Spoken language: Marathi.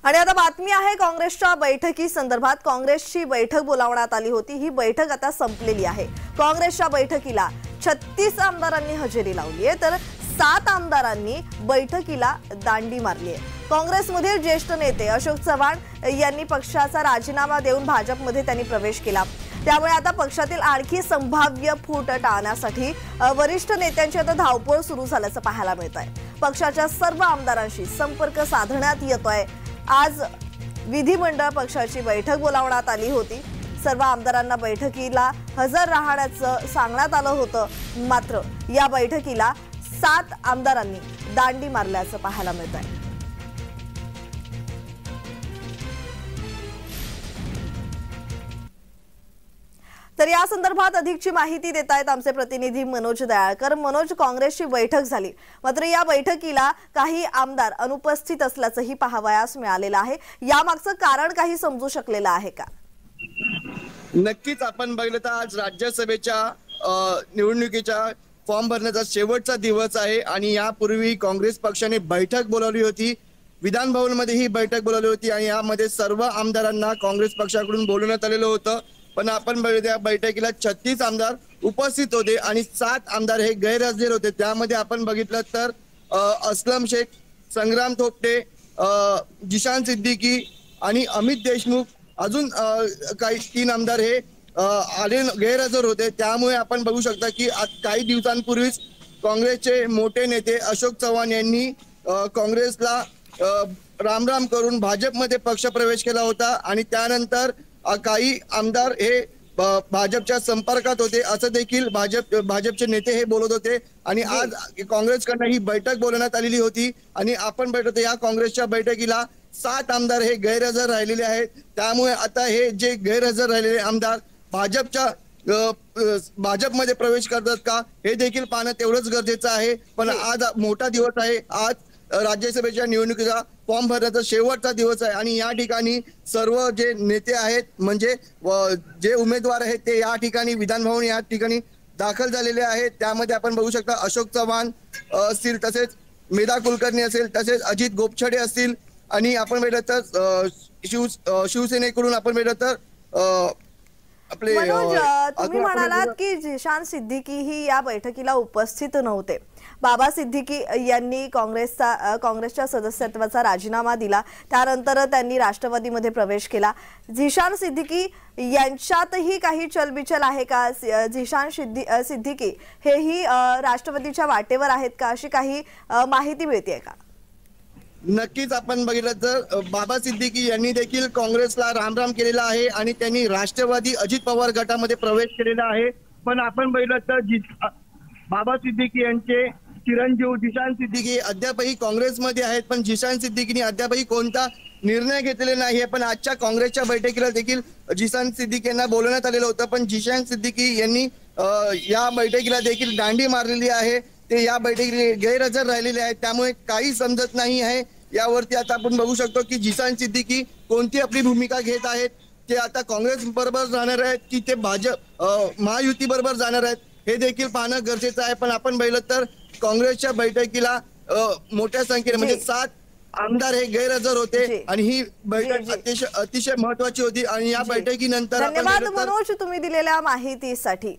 आणि आता बातमी आहे काँग्रेसच्या बैठकी संदर्भात। काँग्रेसची बैठक बोलावण्यात आली होती। ही बैठक आता संपलेली आहे। काँग्रेसच्या बैठकीला 36 आमदारांनी हजेरी लावली आहे, तर 7 आमदारांनी बैठकीला दांडी मारली आहे। काँग्रेसमधील ज्येष्ठ नेते अशोक चव्हाण यांनी पक्षाचा राजीनामा देऊन भाजपमध्ये त्यांनी प्रवेश केला। त्यामुळे आता पक्षातील आणखी संभाव्य फूट टाळण्यासाठी वरिष्ठ नेत्यांची आता धावपळ सुरू झाल्याचं पाहायला मिळत आहे। पक्षाच्या सर्व आमदारांशी संपर्क साधण्यात येतोय। आज विधिमंडळ पक्षाची बैठक बोलावण्यात आली होती। सर्व आमदारांना बैठकीला हजर राहण्याचं सांगण्यात आलं होतं, मात्र या बैठकीला 7 आमदारांनी दांडी मारल्याचं पाहायला मिळत आहे। तर या संदर्भात अधिकची माहिती देत आहेत आमचे प्रतिनिधी मनोज दयाळकर। मनोज, काँग्रेसची बैठक झाली, मात्र या बैठकीला काही आमदार अनुपस्थित असल्याचंही पाहावयास मिळालेलं आहे। यामागचं कारण काही समजू शकलेलं आहे का? नक्कीच आपण बघितलं तर आज राज्यसभेच्या निवडणुकीच्या फॉर्म भरण्याचा शेवटचा दिवस आहे आणि यापूर्वी काँग्रेस पक्षाने बैठक बोलावली होती। विधान भवनमध्ये ही बैठक बोलावली होती आणि यामध्ये सर्व आमदारांना काँग्रेस पक्षाकडून बोलवण्यात आलेलं होतं। पण आपण बघितलं या बैठकीला 36 आमदार उपस्थित होते आणि 7 आमदार हे गैरहजर होते। त्यामध्ये आपण बघितलं तर असलम शेख, संग्राम थोपटे, जिशान सिद्दीकी आणि अमित देशमुख, अजून काही 3 आमदार हे आले गैरहजर होते। त्यामुळे आपण बघू शकता की काही दिवसांपूर्वीच काँग्रेसचे मोठे नेते अशोक चव्हाण यांनी काँग्रेसला रामराम करून भाजपमध्ये पक्षप्रवेश केला होता आणि त्यानंतर काही आमदार हे भाजपच्या संपर्कात होते असं देखील भाजपचे नेते हे बोलत होते। आणि आज काँग्रेसकडनं ही बैठक बोलवण्यात आलेली होती आणि आपण बघतो या काँग्रेसच्या बैठकीला 7 आमदार हे गैरहजर राहिलेले आहेत। त्यामुळे आता हे जे गैरहजर राहिलेले आमदार भाजपमध्ये प्रवेश करतात का हे देखील पाहणं तेवढंच गरजेचं आहे। पण आज मोठा दिवस आहे। आज राज्यसभेच्या निवडणुकीचा फॉर्म भरण्याचा शेवटचा दिवस आहे आणि या ठिकाणी सर्व जे नेते आहेत म्हणजे जे उमेदवार आहेत ते या ठिकाणी विधान भवन या ठिकाणी दाखल झालेले आहेत। त्यामध्ये आपण बघू शकता अशोक चव्हाण असतील, तसेच मेधा कुलकर्णी असेल, तसेच अजित गोपछडे असतील आणि आपण बघितलं तर शिवसेनेकडून आपण बघितलं तर आपले तुम्ही म्हणालात की जिशान सिद्दीकी ही या बैठकीला उपस्थित नव्हते। बाबा सिद्दीकी यांनी काँग्रेसच्या सदस्यत्वाचा राजीनामा दिला, त्यानंतर त्यांनी राष्ट्रवादीमध्ये प्रवेश केला। जिशान सिद्दीकी यांच्यातही काही चलबिचल आहे का? जिशान सिद्दीकी हेही राष्ट्रवादीच्या वाटेवर आहेत का, अशी काही माहिती मिळते का? नक्कीच आपण बघितलं तर बाबा सिद्दीकी यांनी देखील काँग्रेसला रामराम केलेला आहे आणि त्यांनी राष्ट्रवादी अजित पवार गटामध्ये प्रवेश केलेला आहे। पण आपण बघितलं तर बाबा सिद्दीकी यांचे चिरंजीव जिशान सिद्दीकी अद्यापही काँग्रेसमध्ये आहेत, पण जिशान सिद्दीकीने अद्यापही कोणता निर्णय घेतलेला नाही आहे। पण आजच्या काँग्रेसच्या बैठकीला देखील जिशान सिद्दीकी यांना बोलवण्यात आलेलं होतं, पण जिशान सिद्दीकी यांनी या बैठकीला देखील दांडी मारलेली आहे। ते या बैठकीला गैरहजर राहिलेले आहेत, त्यामुळे काही समजत नाही आहे। यावरती आता आपण बघू शकतो की जिशान सिद्दीकी कोणती आपली भूमिका घेत आहेत। ते आता काँग्रेस बरोबर जाणार आहेत की ते भाजप महायुती बरोबर जाणार आहेत हे देखील पाहणं गरजेचं आहे। पण आपण बघितलं तर काँग्रेसच्या बैठकीला मोठ्या संख्येने म्हणजे 7 आमदार हे गैरहजर होते आणि ही बैठक अतिशय महत्वाची होती। आणि या बैठकीनंतर धन्यवाद मनोज तुम्ही दिलेल्या माहितीसाठी।